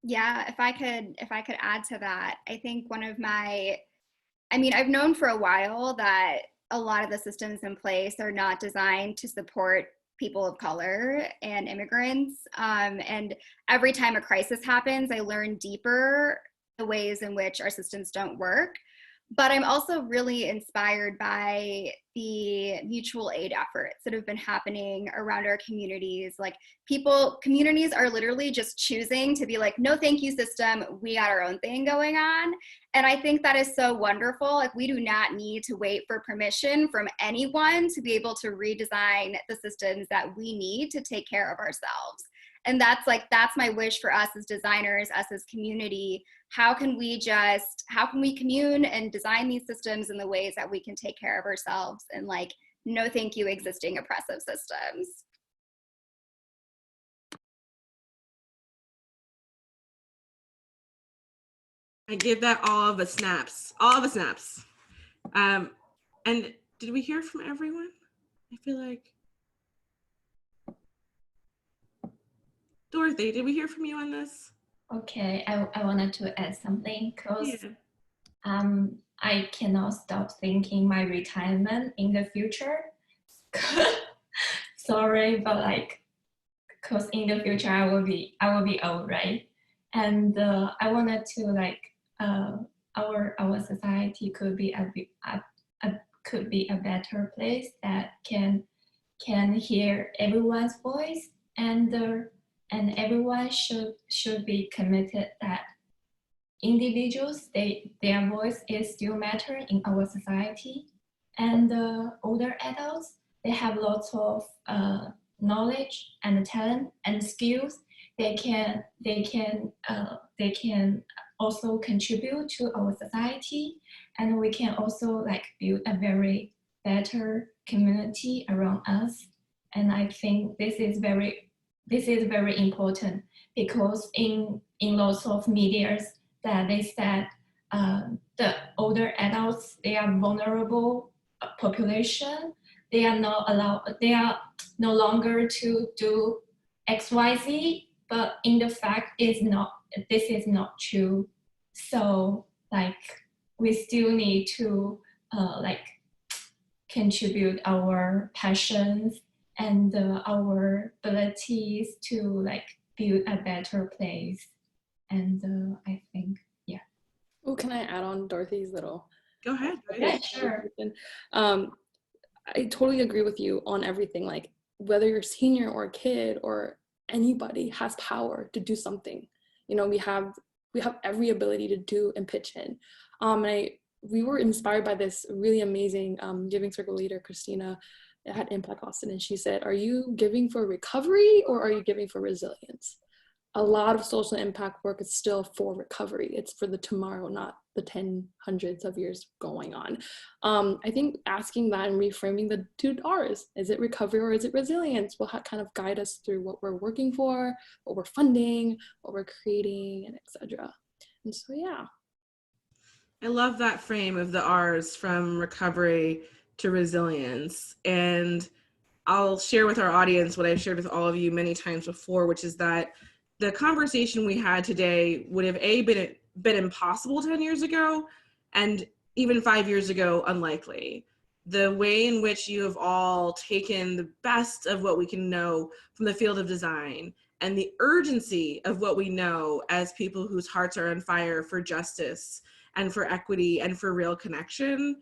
Yeah, if I could add to that, I think I've known for a while that a lot of the systems in place are not designed to support people of color and immigrants. And every time a crisis happens, I learn deeper the ways in which our systems don't work. But I'm also really inspired by the mutual aid efforts that have been happening around our communities. Like communities are literally just choosing to be like, no, thank you, system. We got our own thing going on. And I think that is so wonderful. Like we do not need to wait for permission from anyone to be able to redesign the systems that we need to take care of ourselves. And that's my wish for us as designers, us as community. How can we commune and design these systems in the ways that we can take care of ourselves and like, no thank you existing oppressive systems. I give that all of the snaps, all of the snaps. And did we hear from everyone? I feel like, Dorothy, did we hear from you on this? Okay, I wanted to add something because Yeah. I cannot stop thinking my retirement in the future. Sorry, but like, because in the future I will be old, right? And I wanted to like our society could be could be a better place that can hear everyone's voice, and everyone should be committed that individuals their voice is still matter in our society, and the older adults they have lots of knowledge and talent and skills. They can also contribute to our society, and we can also like build a very better community around us. And I think this is very important, because in lots of medias that they said the older adults they are vulnerable population. They are no longer to do XYZ, but in the fact this is not true. So like we still need to like contribute our passions and our abilities to like build a better place. And I think, yeah. Oh, can I add on Dorothy's little? Go ahead. Yeah, sure. I totally agree with you on everything. Like whether you're a senior or a kid or anybody has power to do something. You know, we have every ability to do and pitch in. We were inspired by this really amazing Giving Circle leader, Christina, at Impact Austin, and she said, "Are you giving for recovery or are you giving for resilience?" A lot of social impact work is still for recovery. It's for the tomorrow, not the hundreds of years going on. I think asking that and reframing the two R's, is it recovery or is it resilience, will kind of guide us through what we're working for, what we're funding, what we're creating, and etc. And so, yeah. I love that frame of the R's, from recovery to resilience. And I'll share with our audience what I've shared with all of you many times before, which is that the conversation we had today would have been impossible 10 years ago, and even 5 years ago, unlikely. The way in which you have all taken the best of what we can know from the field of design and the urgency of what we know as people whose hearts are on fire for justice and for equity and for real connection,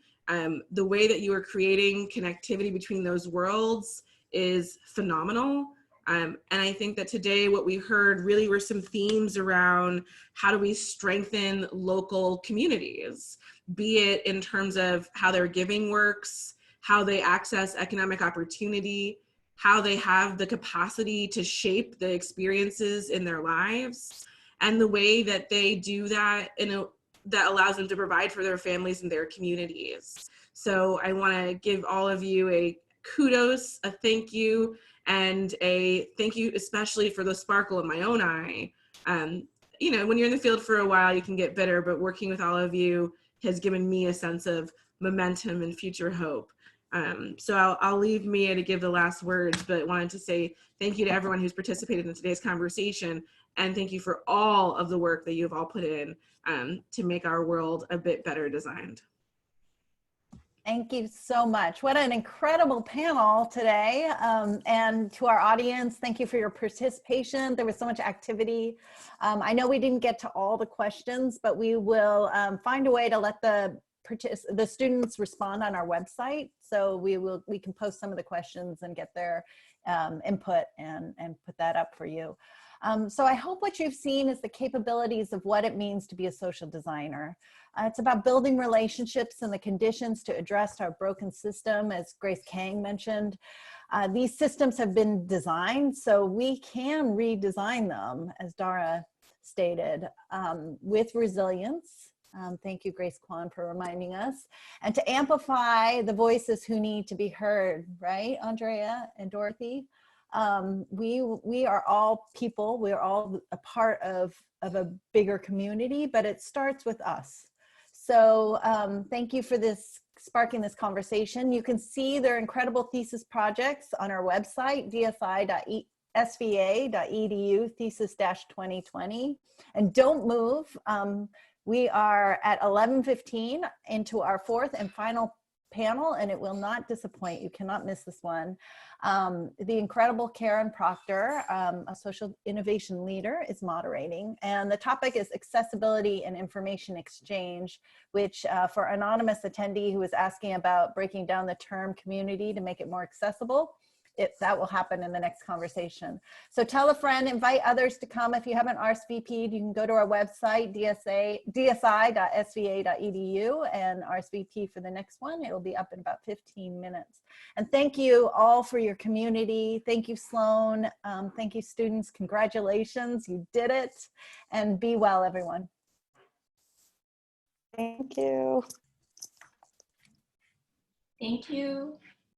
the way that you are creating connectivity between those worlds is phenomenal. And I think that today what we heard really were some themes around how do we strengthen local communities, be it in terms of how their giving works, how they access economic opportunity, how they have the capacity to shape the experiences in their lives, and the way that they do that that allows them to provide for their families and their communities. So I want to give all of you a kudos, a thank you, and a thank you especially for the sparkle in my own eye. You know, when you're in the field for a while, you can get bitter, but working with all of you has given me a sense of momentum and future hope. So I'll leave Mia to give the last words, but wanted to say thank you to everyone who's participated in today's conversation, and thank you for all of the work that you've all put in to make our world a bit better designed. Thank you so much. What an incredible panel today. And to our audience, thank you for your participation. There was so much activity. I know we didn't get to all the questions, but we will find a way to let the students respond on our website. So we can post some of the questions and get their input and put that up for you. So I hope what you've seen is the capabilities of what it means to be a social designer. It's about building relationships and the conditions to address our broken system, as Grace Kang mentioned. These systems have been designed so we can redesign them, as Dhara stated, with resilience. Thank you, Grace Kwon, for reminding us. And to amplify the voices who need to be heard, right, Andrea and Dorothy? We are all people. We are all a part of a bigger community, but it starts with us. So thank you for this sparking this conversation. You can see their incredible thesis projects on our website, dsi.sva.edu, thesis-2020. And don't move. We are at 11:15 into our fourth and final panel, and it will not disappoint. You cannot miss this one. The incredible Karen Proctor, a social innovation leader, is moderating, and the topic is accessibility and information exchange, which for anonymous attendee who was asking about breaking down the term community to make it more accessible, that will happen in the next conversation. So tell a friend, invite others to come. If you haven't RSVP'd, you can go to our website, dsi.sva.edu, and RSVP for the next one. It will be up in about 15 minutes. And thank you all for your community. Thank you, Sloan. Thank you, students. Congratulations, you did it. And be well, everyone. Thank you. Thank you.